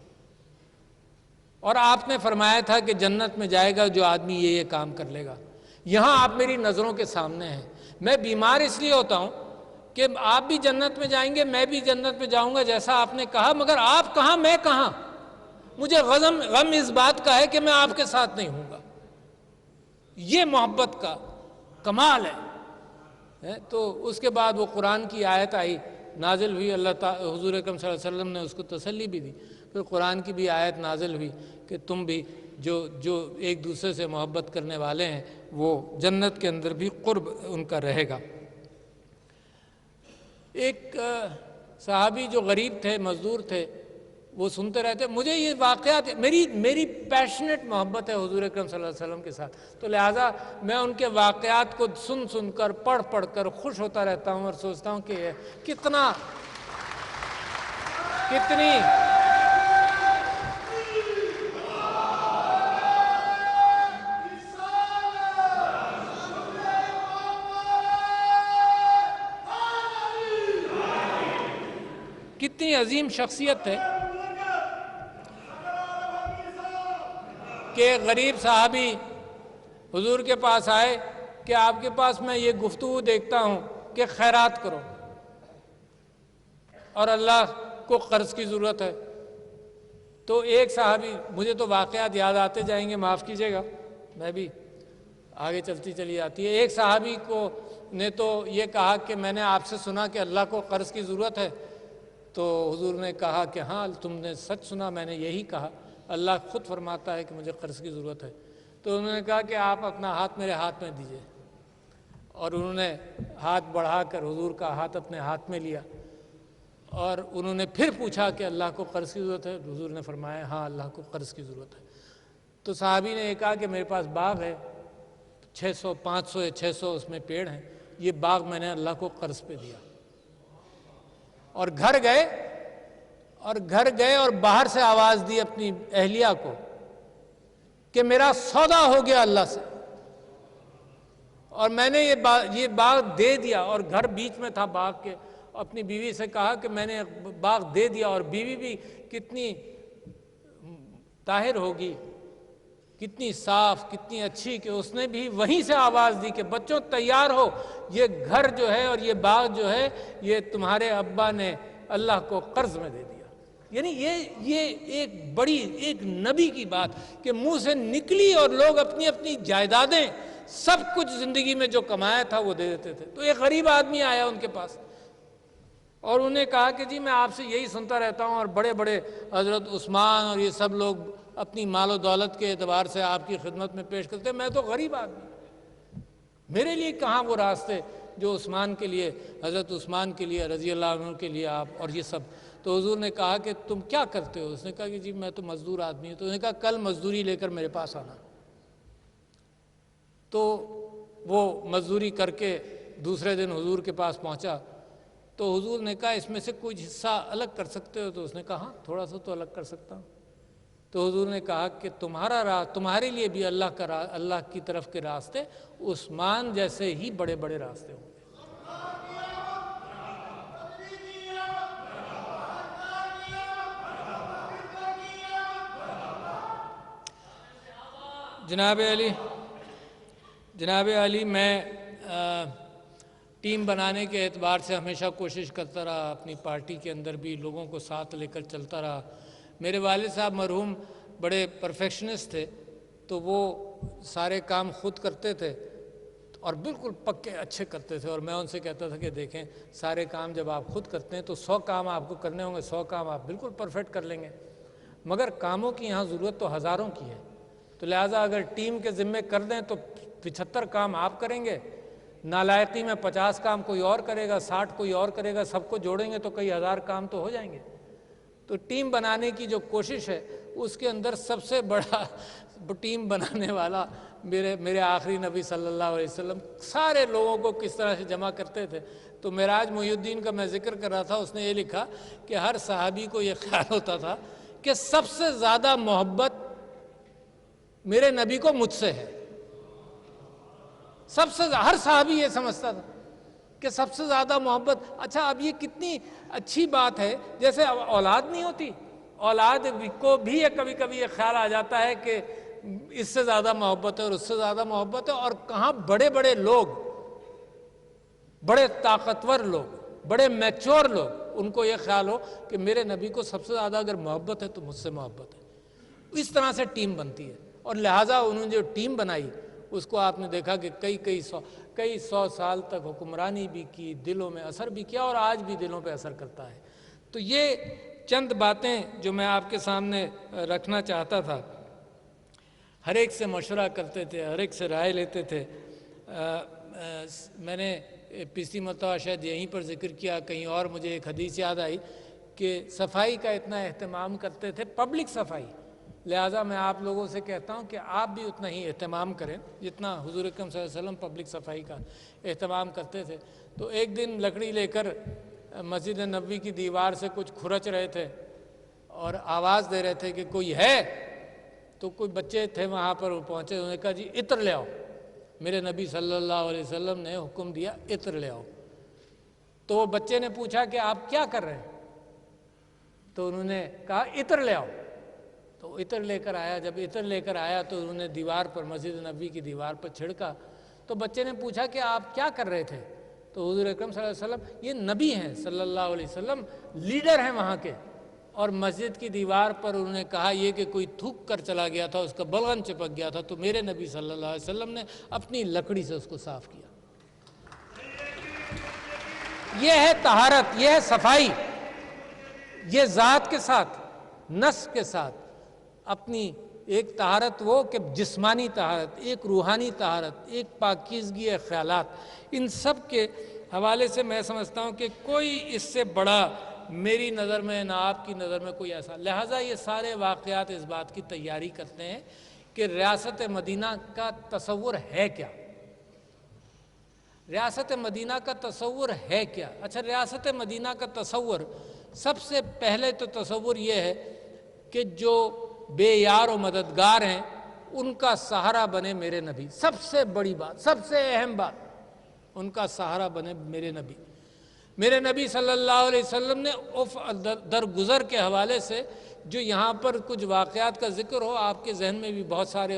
[SPEAKER 1] اور آپ نے فرمایا تھا کہ جنت میں جائے گا جو آدمی یہ کام کر لے گا، یہاں آپ میری نظروں کے سامنے ہیں، میں بیمار اس لیے ہوتا ہوں کہ آپ بھی جنت میں جائیں گے، میں بھی جنت میں جاؤں گا جیسا آپ نے کہا، مگر آپ کہاں میں کہاں، مجھے غم اس بات کا ہے کہ میں آپ کے ساتھ نہیں ہوں گا۔ یہ محبت کا کمال ہے۔ تو اس کے بعد وہ قرآن کی آیت آئی، نازل ہوئی، اللہ تعالی حضور اکرم صلی اللہ علیہ وسلم نے اس کو تسلی بھی دی، پھر قرآن کی بھی آیت نازل ہوئی کہ تم بھی جو ایک دوسرے سے محبت کرنے والے ہیں وہ جنت کے اندر بھی قرب ان کا رہے گا۔ ایک صحابی جو غریب تھے، مزدور تھے، وہ سنتے رہتے، مجھے یہ واقعات، میری پیشنیٹ محبت ہے حضور اکرم صلی اللہ علیہ وسلم کے ساتھ، تو لہٰذا میں ان کے واقعات کو سن کر پڑھ کر خوش ہوتا رہتا ہوں اور سوچتا ہوں کہ کتنی عظیم شخصیت ہے کہ غریب صحابی حضور کے پاس آئے کہ آپ کے پاس میں یہ گفتگو دیکھتا ہوں کہ خیرات کرو اور اللہ کو قرض کی ضرورت ہے۔ تو ایک صحابی، مجھے تو واقعات یاد آتے جائیں گے، معاف کیجیے گا، میں بھی آگے چلتی چلی جاتی ہے۔ ایک صحابی نے تو یہ کہا کہ میں نے آپ سے سنا کہ اللہ کو قرض کی ضرورت ہے، تو حضور نے کہا کہ ہاں تم نے سچ سنا، میں نے یہی کہا، اللہ خود فرماتا ہے کہ مجھے قرض کی ضرورت ہے۔ تو انہوں نے کہا کہ آپ اپنا ہاتھ میرے ہاتھ میں دیجئے، اور انہوں نے ہاتھ بڑھا کر حضور کا ہاتھ اپنے ہاتھ میں لیا، اور انہوں نے پھر پوچھا کہ اللہ کو قرض کی ضرورت ہے؟ حضور نے فرمایا ہاں اللہ کو قرض کی ضرورت ہے۔ تو صحابی نے یہ کہا کہ میرے پاس باغ ہے، 600 500 یا 600 اس میں پیڑ ہیں، یہ باغ میں نے اللہ کو قرض پہ دیا۔ اور گھر گئے اور باہر سے آواز دی اپنی اہلیہ کو کہ میرا سودا ہو گیا اللہ سے، اور میں نے یہ باغ دے دیا، اور گھر بیچ میں تھا باغ کے، اپنی بیوی سے کہا کہ میں نے باغ دے دیا، اور بیوی بھی کتنی طاہر ہوگی، کتنی صاف، کتنی اچھی، کہ اس نے بھی وہیں سے آواز دی کہ بچوں تیار ہو، یہ گھر جو ہے اور یہ باغ جو ہے یہ تمہارے ابا نے اللہ کو قرض میں دے دیا۔ یعنی یہ ایک نبی کی بات کہ منہ سے نکلی، اور لوگ اپنی اپنی جائیدادیں سب کچھ زندگی میں جو کمایا تھا وہ دے دیتے تھے۔ تو ایک غریب آدمی آیا ان کے پاس، اور انہیں کہا کہ جی میں آپ سے یہی سنتا رہتا ہوں، اور بڑے بڑے حضرت عثمان اور یہ سب لوگ اپنی مال و دولت کے اعتبار سے آپ کی خدمت میں پیش کرتے ہیں، میں تو غریب آدمی، میرے لیے کہاں وہ راستے جو عثمان کے لیے، حضرت عثمان کے لیے رضی اللہ عنہ کے لیے آپ اور یہ سب۔ تو حضور نے کہا کہ تم کیا کرتے ہو؟ اس نے کہا کہ جی میں تو مزدور آدمی ہوں۔ تو انہوں نے کہا کل مزدوری لے کر میرے پاس آنا۔ تو وہ مزدوری کر کے دوسرے دن حضور کے پاس پہنچا، تو حضور نے کہا اس میں سے کچھ حصہ الگ کر سکتے ہو؟ تو اس نے کہا ہاں تھوڑا سا تو الگ کر سکتا ہوں۔ تو حضور نے کہا کہ تمہارے لیے بھی اللہ کی طرف کے راستے عثمان جیسے ہی بڑے بڑے راستے ہوں گے۔ جناب علی میں ٹیم بنانے کے اعتبار سے ہمیشہ کوشش کرتا رہا، اپنی پارٹی کے اندر بھی لوگوں کو ساتھ لے کر چلتا رہا۔ میرے والد صاحب مرحوم بڑے پرفیکشنسٹ تھے، تو وہ سارے کام خود کرتے تھے اور بالکل پکے اچھے کرتے تھے، اور میں ان سے کہتا تھا کہ دیکھیں سارے کام جب آپ خود کرتے ہیں تو 100 کام آپ کو کرنے ہوں گے، 100 کام آپ بالکل پرفیکٹ کر لیں گے، مگر کاموں کی یہاں ضرورت تو ہزاروں کی ہے، تو لہٰذا اگر ٹیم کے ذمے کر دیں تو 75 کام آپ کریں گے، نالائقی میں 50 کام کوئی اور کرے گا، 60 کوئی اور کرے گا، سب کو جوڑیں گے تو کئی ہزار کام تو ہو جائیں گے۔ تو ٹیم بنانے کی جو کوشش ہے اس کے اندر سب سے بڑا ٹیم بنانے والا میرے آخری نبی صلی اللہ علیہ وسلم سارے لوگوں کو کس طرح سے جمع کرتے تھے۔ تو معراج محی الدین کا میں ذکر کر رہا تھا، اس نے یہ لکھا کہ ہر صحابی کو یہ خیال ہوتا تھا کہ سب سے زیادہ محبت میرے نبی کو مجھ سے ہے، ہر صحابی یہ سمجھتا تھا کہ سب سے زیادہ محبت۔ اچھا اب یہ کتنی اچھی بات ہے، جیسے اولاد نہیں ہوتی، اولاد کو بھی یہ کبھی کبھی یہ خیال آ جاتا ہے کہ اس سے زیادہ محبت ہے اور اس سے زیادہ محبت ہے، اور کہاں بڑے بڑے لوگ، بڑے طاقتور لوگ، بڑے میچور لوگ، ان کو یہ خیال ہو کہ میرے نبی کو سب سے زیادہ اگر محبت ہے تو مجھ سے محبت ہے۔ اس طرح سے ٹیم بنتی ہے، اور لہٰذا انہوں نے جو ٹیم بنائی اس کو آپ نے دیکھا کہ کئی سو سال تک حکمرانی بھی کی، دلوں میں اثر بھی کیا، اور آج بھی دلوں پہ اثر کرتا ہے۔ تو یہ چند باتیں جو میں آپ کے سامنے رکھنا چاہتا تھا۔ ہر ایک سے مشورہ کرتے تھے، ہر ایک سے رائے لیتے تھے۔ میں نے پچھلی مرتبہ شاید یہیں پر ذکر کیا، کہیں اور مجھے ایک حدیث یاد آئی کہ صفائی کا اتنا اہتمام کرتے تھے، پبلک صفائی، لہٰذا میں آپ لوگوں سے کہتا ہوں کہ آپ بھی اتنا ہی اہتمام کریں جتنا حضور اکرم صلی اللہ علیہ وسلم پبلک صفائی کا اہتمام کرتے تھے۔ تو ایک دن لکڑی لے کر مسجد نبوی کی دیوار سے کچھ کھرچ رہے تھے اور آواز دے رہے تھے کہ کوئی ہے، تو کوئی بچے تھے وہاں پر پہنچے، انہوں نے کہا جی عطر لے آؤ، میرے نبی صلی اللہ علیہ وسلم نے حکم دیا عطر لے آؤ۔ تو وہ بچے نے پوچھا کہ آپ کیا کر رہے ہیں؟ تو انہوں نے کہا عطر لے آؤ۔ تو عطر لے کر آیا، جب عطر لے کر آیا تو انہوں نے دیوار پر، مسجد نبوی کی دیوار پر چھڑکا۔ تو بچے نے پوچھا کہ آپ کیا کر رہے تھے؟ تو حضور اکرم صلی اللہ علیہ وسلم، یہ نبی ہیں صلی اللہ علیہ وسلم، لیڈر ہیں وہاں کے، اور مسجد کی دیوار پر انہوں نے کہا یہ کہ کوئی تھوک کر چلا گیا تھا، اس کا بلغم چپک گیا تھا، تو میرے نبی صلی اللہ علیہ وسلم نے اپنی لکڑی سے اس کو صاف کیا۔ یہ ہے طہارت، یہ ہے صفائی، یہ ذات کے ساتھ، نفس کے ساتھ اپنی ایک طہارت، وہ کہ جسمانی طہارت، ایک روحانی طہارت، ایک پاکیزگی خیالات، ان سب کے حوالے سے میں سمجھتا ہوں کہ کوئی اس سے بڑا میری نظر میں، نہ آپ کی نظر میں کوئی ایسا، لہٰذا یہ سارے واقعات اس بات کی تیاری کرتے ہیں کہ ریاست مدینہ کا تصور ہے کیا، ریاست مدینہ کا تصور ہے کیا۔ اچھا، ریاست مدینہ کا تصور، سب سے پہلے تو تصور یہ ہے کہ جو بے یار و مددگار ہیں ان کا سہارا بنے میرے نبی، سب سے بڑی بات، سب سے اہم بات، ان کا سہارا بنے میرے نبی۔ میرے نبی صلی اللہ علیہ وسلم نے درگزر کے حوالے سے جو یہاں پر کچھ واقعات کا ذکر ہو، آپ کے ذہن میں بھی بہت سارے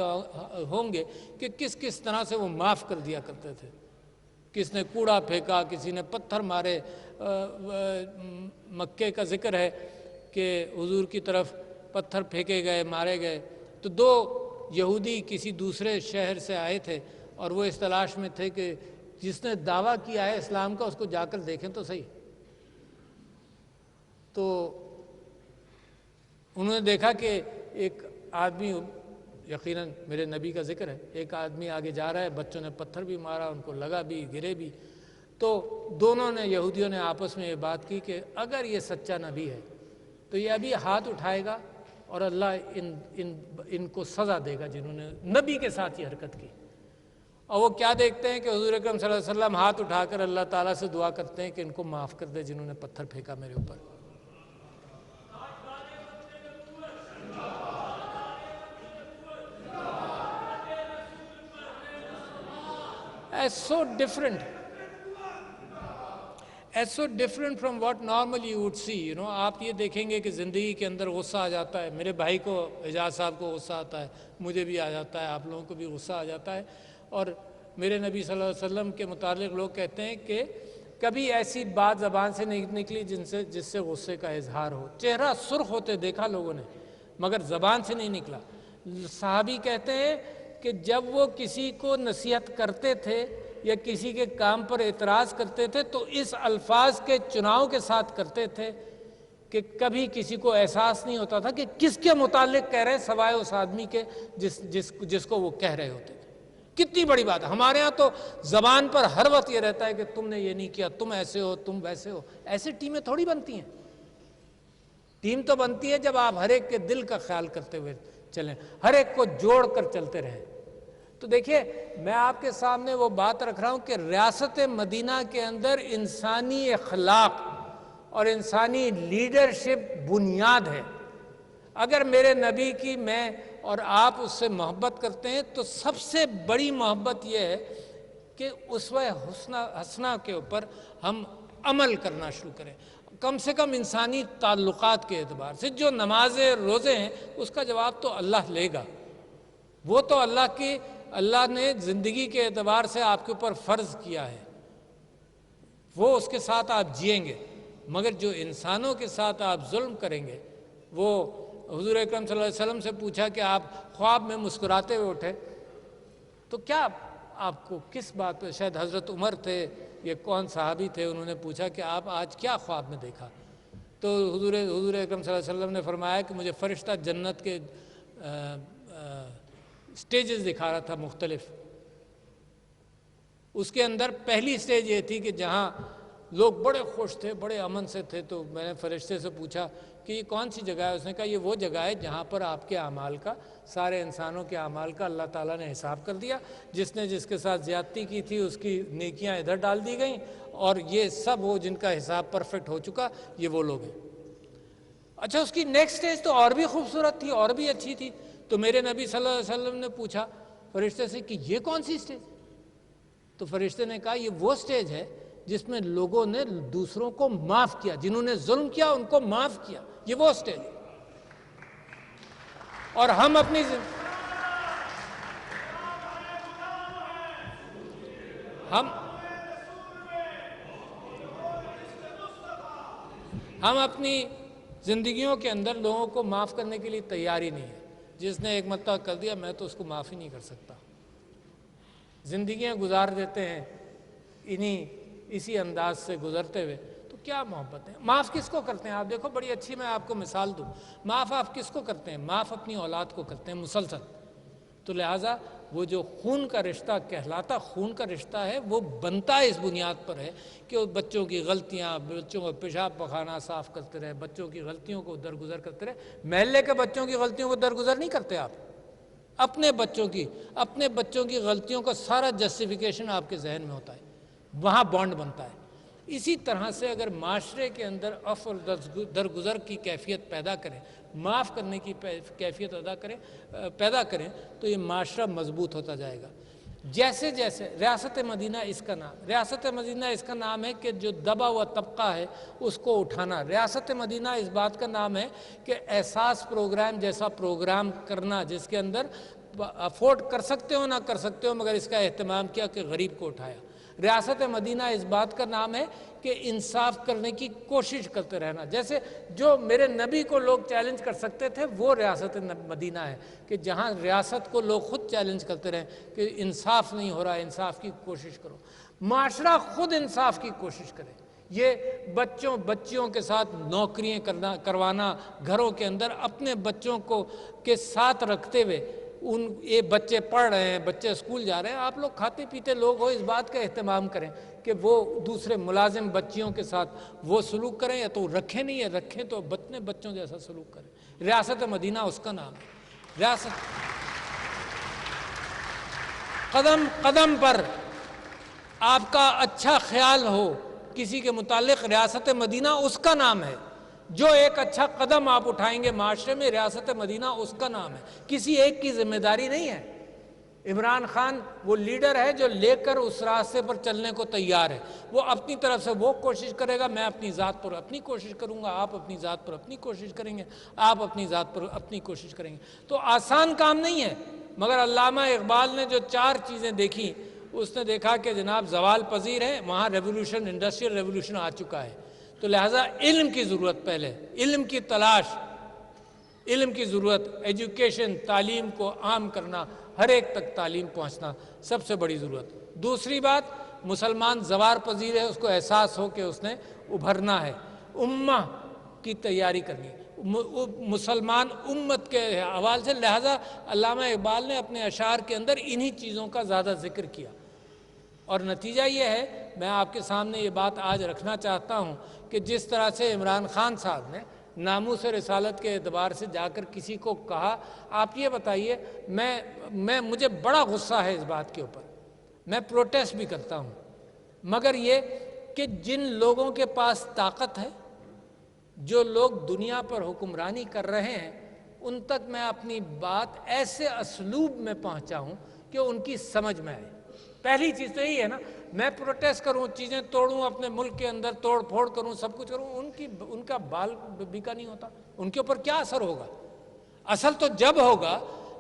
[SPEAKER 1] ہوں گے کہ کس طرح سے وہ معاف کر دیا کرتے تھے۔ کس نے کوڑا پھینکا، کسی نے پتھر مارے۔ مکے کا ذکر ہے کہ حضور کی طرف پتھر پھینکے گئے، مارے گئے، تو 2 یہودی کسی دوسرے شہر سے آئے تھے اور وہ اس تلاش میں تھے کہ جس نے دعویٰ کیا ہے اسلام کا اس کو جا کر دیکھیں تو صحیح۔ تو انہوں نے دیکھا کہ ایک آدمی، یقیناً میرے نبی کا ذکر ہے، ایک آدمی آگے جا رہا ہے، بچوں نے پتھر بھی مارا، ان کو لگا بھی، گرے بھی۔ تو دونوں نے، یہودیوں نے آپس میں یہ بات کی کہ اگر یہ سچا نبی ہے تو یہ ابھی ہاتھ اٹھائے گا اور اللہ ان کو سزا دے گا جنہوں نے نبی کے ساتھ یہ حرکت کی۔ اور وہ کیا دیکھتے ہیں کہ حضور اکرم صلی اللہ علیہ وسلم ہاتھ اٹھا کر اللہ تعالیٰ سے دعا کرتے ہیں کہ ان کو معاف کر دے جنہوں نے پتھر پھینکا میرے اوپر۔ So different. Is so different from what normally you would see. آپ یہ دیکھیں گے کہ زندگی کے اندر غصہ آ جاتا ہے. میرے بھائی کو، اعجاز صاحب کو غصہ آتا ہے، مجھے بھی آ جاتا ہے، آپ لوگوں کو بھی غصہ آ جاتا ہے. اور میرے نبی صلی اللہ علیہ وسلم کے متعلق لوگ کہتے ہیں کہ کبھی ایسی بات زبان سے نہیں نکلی جس سے غصے کا اظہار ہو. چہرہ سرخ ہوتے دیکھا لوگوں نے، مگر زبان سے نہیں نکلا. صحابی کہتے ہیں کہ جب وہ کسی کو نصیحت کرتے تھے یا کسی کے کام پر اعتراض کرتے تھے تو اس الفاظ کے چناؤ کے ساتھ کرتے تھے کہ کبھی کسی کو احساس نہیں ہوتا تھا کہ کس کے متعلق کہہ رہے ہیں، سوائے اس آدمی کے جس کو وہ کہہ رہے ہوتے تھے. کتنی بڑی بات ہے. ہمارے ہاں تو زبان پر ہر وقت یہ رہتا ہے کہ تم نے یہ نہیں کیا، تم ایسے ہو، تم ویسے ہو. ایسے ٹیمیں تھوڑی بنتی ہیں. ٹیم تو بنتی ہے جب آپ ہر ایک کے دل کا خیال کرتے ہوئے چلیں، ہر ایک کو جوڑ کر چلتے رہیں. تو دیکھیے، میں آپ کے سامنے وہ بات رکھ رہا ہوں کہ ریاست مدینہ کے اندر انسانی اخلاق اور انسانی لیڈرشپ بنیاد ہے. اگر میرے نبی کی میں اور آپ اس سے محبت کرتے ہیں تو سب سے بڑی محبت یہ ہے کہ اسوہ حسنہ کے اوپر ہم عمل کرنا شروع کریں. کم سے کم انسانی تعلقات کے اعتبار سے جو نمازیں روزے ہیں اس کا جواب تو اللہ لے گا. وہ تو اللہ نے زندگی کے اعتبار سے آپ کے اوپر فرض کیا ہے، وہ اس کے ساتھ آپ جئیں گے. مگر جو انسانوں کے ساتھ آپ ظلم کریں گے، وہ حضور اکرم صلی اللہ علیہ وسلم سے پوچھا کہ آپ خواب میں مسکراتے ہوئے اٹھے تو کیا آپ کو کس بات پہ، شاید حضرت عمر تھے، یہ کون صحابی تھے، انہوں نے پوچھا کہ آپ آج کیا خواب میں دیکھا؟ تو حضور اکرم صلی اللہ علیہ وسلم نے فرمایا کہ مجھے فرشتہ جنت کے سٹیجز دکھا رہا تھا مختلف. اس کے اندر پہلی سٹیج یہ تھی کہ جہاں لوگ بڑے خوش تھے، بڑے امن سے تھے. تو میں نے فرشتے سے پوچھا کہ یہ کون سی جگہ ہے؟ اس نے کہا یہ وہ جگہ ہے جہاں پر آپ کے اعمال کا، سارے انسانوں کے اعمال کا اللہ تعالیٰ نے حساب کر دیا. جس نے جس کے ساتھ زیادتی کی تھی اس کی نیکیاں ادھر ڈال دی گئیں، اور یہ سب وہ جن کا حساب پرفیکٹ ہو چکا، یہ وہ لوگ ہیں. اچھا، اس کی نیکسٹ سٹیج تو اور بھی خوبصورت تھی، اور بھی اچھی تھی. تو میرے نبی صلی اللہ علیہ وسلم نے پوچھا فرشتے سے کہ یہ کون سی سٹیج؟ تو فرشتے نے کہا یہ وہ سٹیج ہے جس میں لوگوں نے دوسروں کو معاف کیا، جنہوں نے ظلم کیا ان کو معاف کیا. یہ وہ سٹیج ہے. اور ہم اپنی زندگیوں کے اندر لوگوں کو معاف کرنے کے لیے تیار ہی نہیں ہے. جس نے ایک مرتبہ کر دیا میں تو اس کو معاف ہی نہیں کر سکتا. زندگیاں گزار دیتے ہیں اسی انداز سے گزرتے ہوئے. تو کیا محبت ہے؟ معاف کس کو کرتے ہیں؟ آپ دیکھو، بڑی اچھی میں آپ کو مثال دوں. معاف آپ کس کو کرتے ہیں؟ معاف اپنی اولاد کو کرتے ہیں مسلسل. تو لہٰذا وہ جو خون کا رشتہ کہلاتا خون کا رشتہ ہے، وہ بنتا اس بنیاد پر ہے کہ وہ بچوں کی غلطیاں، بچوں کو پیشاب پخانہ صاف کرتے رہے، بچوں کی غلطیوں کو درگزر کرتے رہے. محلے کے بچوں کی غلطیوں کو درگزر نہیں کرتے آپ، اپنے بچوں کی غلطیوں کا سارا جسٹیفیکیشن آپ کے ذہن میں ہوتا ہے، وہاں بانڈ بنتا ہے. اسی طرح سے اگر معاشرے کے اندر عفو اور درگزر کی کیفیت پیدا کریں، معاف کرنے کی کیفیت پیدا کریں تو یہ معاشرہ مضبوط ہوتا جائے گا. جیسے ریاست مدینہ اس کا نام ہے کہ جو دبا ہوا طبقہ ہے اس کو اٹھانا. ریاست مدینہ اس بات کا نام ہے کہ احساس پروگرام جیسا پروگرام کرنا جس کے اندر افورڈ کر سکتے ہو نہ کر سکتے ہو مگر اس کا اہتمام کیا کہ غریب کو اٹھایا. ریاست مدینہ اس بات کا نام ہے کہ انصاف کرنے کی کوشش کرتے رہنا. جیسے جو میرے نبی کو لوگ چیلنج کر سکتے تھے وہ ریاست مدینہ ہے کہ جہاں ریاست کو لوگ خود چیلنج کرتے رہیں کہ انصاف نہیں ہو رہا، انصاف کی کوشش کرو. معاشرہ خود انصاف کی کوشش کرے. یہ بچیوں کے ساتھ نوکریاں کروانا، گھروں کے اندر اپنے بچوں کو کے ساتھ رکھتے ہوئے یہ بچے پڑھ رہے ہیں، بچے اسکول جا رہے ہیں، آپ لوگ کھاتے پیتے لوگ ہو، اس بات کا اہتمام کریں کہ وہ دوسرے ملازم بچیوں کے ساتھ وہ سلوک کریں، یا تو رکھیں نہیں، یا رکھیں تو اپنے بچوں جیسا سلوک کریں. ریاست مدینہ اس کا نام ہے. قدم قدم پر آپ کا اچھا خیال ہو کسی کے متعلق، ریاست مدینہ اس کا نام ہے. جو ایک اچھا قدم آپ اٹھائیں گے معاشرے میں، ریاست مدینہ اس کا نام ہے. کسی ایک کی ذمہ داری نہیں ہے. عمران خان وہ لیڈر ہے جو لے کر اس راستے پر چلنے کو تیار ہے. وہ اپنی طرف سے وہ کوشش کرے گا، میں اپنی ذات پر اپنی کوشش کروں گا، آپ اپنی ذات پر اپنی کوشش کریں گے، آپ اپنی ذات پر اپنی کوشش کریں گے. تو آسان کام نہیں ہے. مگر علامہ اقبال نے جو 4 چیزیں دیکھی، اس نے دیکھا کہ جناب زوال پذیر ہے، وہاں ریولوشن، انڈسٹریل ریولوشن آ چکا ہے. تو لہٰذا علم کی ضرورت، پہلے علم کی تلاش، علم کی ضرورت، ایجوکیشن، تعلیم کو عام کرنا، ہر ایک تک تعلیم پہنچنا سب سے بڑی ضرورت. دوسری بات، مسلمان زوال پذیر ہے، اس کو احساس ہو کہ اس نے ابھرنا ہے، امہ کی تیاری کرنی ہے، مسلمان امت کے حوالے سے. لہٰذا علامہ اقبال نے اپنے اشعار کے اندر انہی چیزوں کا زیادہ ذکر کیا. اور نتیجہ یہ ہے، میں آپ کے سامنے یہ بات آج رکھنا چاہتا ہوں کہ جس طرح سے عمران خان صاحب نے ناموس رسالت کے اعتبار سے جا کر کسی کو کہا، آپ یہ بتائیے، مجھے بڑا غصہ ہے اس بات کے اوپر، میں پروٹیسٹ بھی کرتا ہوں، مگر یہ کہ جن لوگوں کے پاس طاقت ہے، جو لوگ دنیا پر حکمرانی کر رہے ہیں، ان تک میں اپنی بات ایسے اسلوب میں پہنچاؤں کہ ان کی سمجھ میں آئے. پہلی چیز تو یہی ہے نا، میں پروٹیسٹ کروں، چیزیں توڑوں، اپنے ملک کے اندر توڑ پھوڑ کروں، سب کچھ کروں، ان کا بال بیکا نہیں ہوتا، ان کے اوپر کیا اثر ہوگا؟ اصل تو جب ہوگا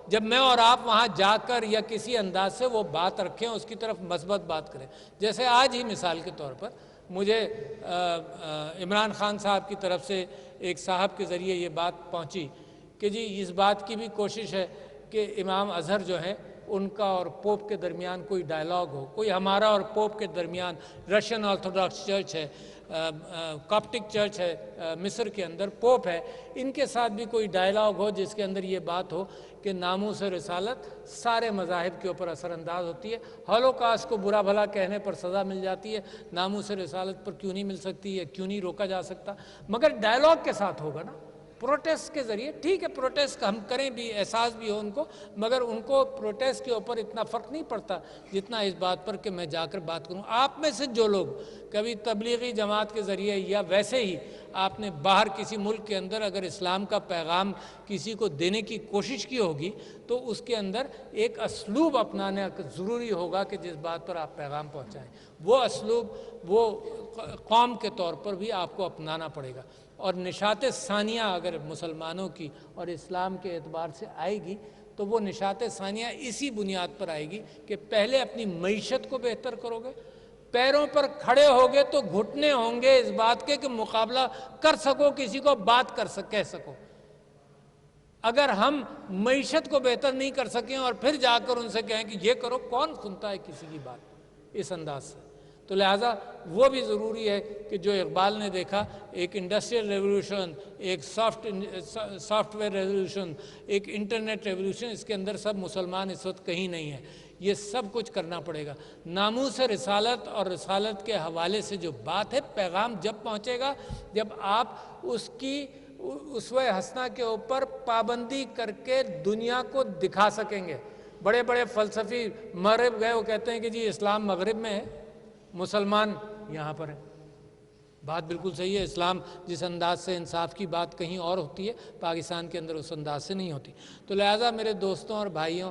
[SPEAKER 1] جب میں اور آپ وہاں جا کر یا کسی انداز سے وہ بات رکھیں، اس کی طرف مثبت بات کریں. جیسے آج ہی مثال کے طور پر مجھے عمران خان صاحب کی طرف سے ایک صاحب کے ذریعے یہ بات پہنچی کہ جی اس بات کی بھی کوشش ہے کہ امام اظہر جو ہیں ان کا اور پوپ کے درمیان کوئی ڈائلاگ ہو، کوئی ہمارا اور پوپ کے درمیان، رشین آرتھوڈاکس چرچ ہے، کاپٹک چرچ ہے مصر کے اندر، پوپ ہے، ان کے ساتھ بھی کوئی ڈائلاگ ہو جس کے اندر یہ بات ہو کہ ناموس رسالت سارے مذاہب کے اوپر اثر انداز ہوتی ہے، ہولوکاسٹ کو برا بھلا کہنے پر سزا مل جاتی ہے، ناموس رسالت پر کیوں نہیں مل سکتی ہے، کیوں نہیں روکا جا سکتا؟ مگر ڈائلاگ کے ساتھ ہوگا نا، پروٹیسٹ کے ذریعے. ٹھیک ہے، پروٹیسٹ ہم کریں بھی، احساس بھی ہو ان کو، مگر ان کو پروٹیسٹ کے اوپر اتنا فرق نہیں پڑتا جتنا اس بات پر کہ میں جا کر بات کروں. آپ میں سے جو لوگ کبھی تبلیغی جماعت کے ذریعے یا ویسے ہی آپ نے باہر کسی ملک کے اندر اگر اسلام کا پیغام کسی کو دینے کی کوشش کی ہوگی تو اس کے اندر ایک اسلوب اپنانا ضروری ہوگا کہ جس بات پر آپ پیغام پہنچائیں، وہ اسلوب وہ قوم کے طور پر بھی آپ کو اپنانا پڑے گا. اور نشاط ثانیہ اگر مسلمانوں کی اور اسلام کے اعتبار سے آئے گی تو وہ نشاط ثانیہ اسی بنیاد پر آئے گی کہ پہلے اپنی معیشت کو بہتر کرو گے، پیروں پر کھڑے ہوگے تو گھٹنے ہوں گے اس بات کے کہ مقابلہ کر سکو، کسی کو بات کہہ سکو. اگر ہم معیشت کو بہتر نہیں کر سکیں اور پھر جا کر ان سے کہیں کہ یہ کرو، کون سنتا ہے کسی کی بات اس انداز سے؟ تو لہٰذا وہ بھی ضروری ہے کہ جو اقبال نے دیکھا، ایک انڈسٹریل ریولوشن، ایک سافٹ ویئر ریولوشن، ایک انٹرنیٹ ریولوشن، اس کے اندر سب مسلمان اس وقت کہیں نہیں ہیں، یہ سب کچھ کرنا پڑے گا. ناموس رسالت اور رسالت کے حوالے سے جو بات ہے، پیغام جب پہنچے گا جب آپ اس کی اسوہ حسنہ کے اوپر پابندی کر کے دنیا کو دکھا سکیں گے. بڑے بڑے فلسفی مغرب گئے، وہ کہتے ہیں کہ جی اسلام مغرب میں ہے، مسلمان یہاں پر ہے. بات بالکل صحیح ہے. اسلام جس انداز سے انصاف کی بات کہیں اور ہوتی ہے، پاکستان کے اندر اس انداز سے نہیں ہوتی. تو لہٰذا میرے دوستوں اور بھائیوں،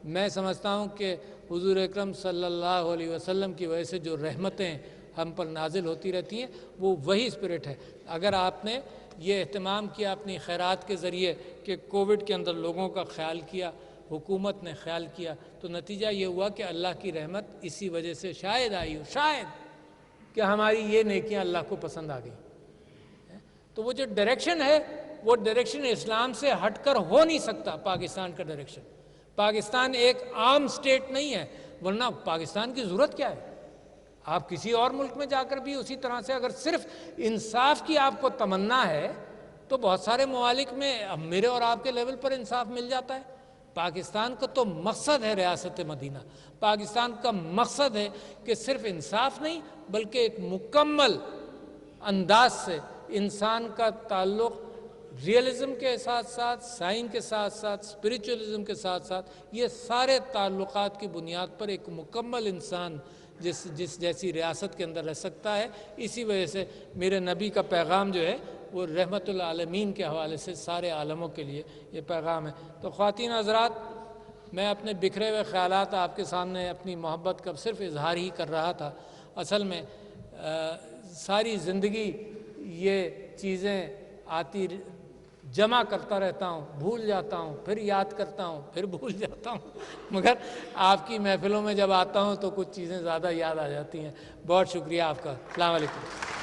[SPEAKER 1] میں سمجھتا ہوں کہ حضور اکرم صلی اللہ علیہ وسلم کی وجہ سے جو رحمتیں ہم پر نازل ہوتی رہتی ہیں، وہ وہی اسپرٹ ہے. اگر آپ نے یہ اہتمام کیا اپنی خیرات کے ذریعے کہ کووڈ کے اندر لوگوں کا خیال کیا، حکومت نے خیال کیا، تو نتیجہ یہ ہوا کہ اللہ کی رحمت اسی وجہ سے شاید آئی ہو، شاید کہ ہماری یہ نیکیاں اللہ کو پسند آ گئی. تو وہ جو ڈائریکشن ہے، وہ ڈائریکشن اسلام سے ہٹ کر ہو نہیں سکتا. پاکستان کا ڈائریکشن، پاکستان ایک عام سٹیٹ نہیں ہے، ورنہ پاکستان کی ضرورت کیا ہے؟ آپ کسی اور ملک میں جا کر بھی اسی طرح سے اگر صرف انصاف کی آپ کو تمنا ہے تو بہت سارے ممالک میں میرے اور آپ کے لیول پر انصاف مل جاتا ہے. پاکستان کا تو مقصد ہے ریاست مدینہ. پاکستان کا مقصد ہے کہ صرف انصاف نہیں بلکہ ایک مکمل انداز سے انسان کا تعلق ریئلزم کے ساتھ ساتھ، سائن کے ساتھ ساتھ، اسپریچولزم کے ساتھ ساتھ، یہ سارے تعلقات کی بنیاد پر ایک مکمل انسان جس جیسی ریاست کے اندر رہ سکتا ہے. اسی وجہ سے میرے نبی کا پیغام جو ہے وہ رحمت العالمین کے حوالے سے سارے عالموں کے لیے یہ پیغام ہے. تو خواتین حضرات، میں اپنے بکھرے ہوئے خیالات آپ کے سامنے اپنی محبت کا صرف اظہار ہی کر رہا تھا. اصل میں ساری زندگی یہ چیزیں آتی جمع کرتا رہتا ہوں، بھول جاتا ہوں، پھر یاد کرتا ہوں، پھر بھول جاتا ہوں، مگر آپ کی محفلوں میں جب آتا ہوں تو کچھ چیزیں زیادہ یاد آ جاتی ہیں. بہت شکریہ آپ کا. السلام علیکم.